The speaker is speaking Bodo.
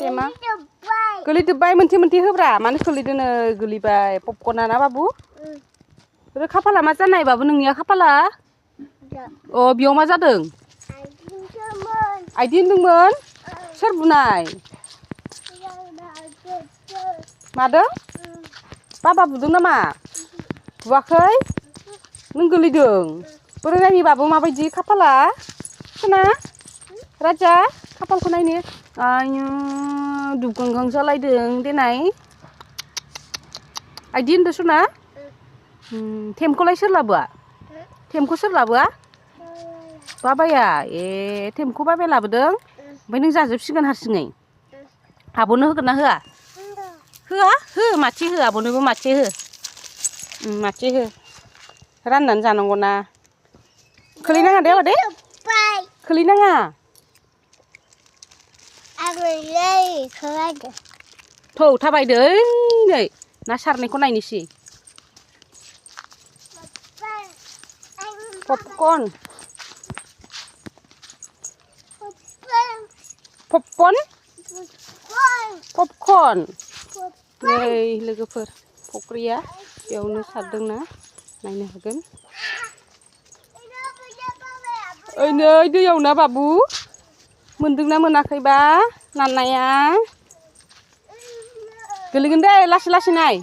टेमा गोलैजोब्बाय मोनसे होब्रा मानो गोलैदोनो गोलैबाय पपकर्ना ना बाबु रे खाफाला मा जानाय बाबु नोंनिया खाफाला अ बेयाव मा जादों आइदि होनदोंमोन सोर बुनाय मादों बाबा बुदों नामा बुवाखै नों गोलैदों बोरै नायनि बाबु माबायदि खाफाला खोना राजा खाफालखौ नायनो आयु दुबगांगां जालायदों देनाय आइदि होनदों सना टेमखौलाय सोर लाबोआ टेमखौ सोर लाबोआ बाबाया ए टेमखौ बाबाया लाबोदों ओमफ्राय नों जाजोबसिगोन हारसिङै आब'नो होगोन ना होआ होआ हो मासे हो आब'नोबो मासे हो मासे हो राननानै जानांगौ ना खोलैनाङा दे आबा दे खोलैनाङा थौ थाबायदो नै ना सारनायखौ नायनोसै पपकर्न पपकर्न पपकर्न नै लोगोफोर फख्रिया बेयावनो सारदोंना नायनो हागोन ओइ नै दैयाव ना बाबु मोनदोंना मोनाखैबा नाया गोलैगोन दे लासै लासै नाय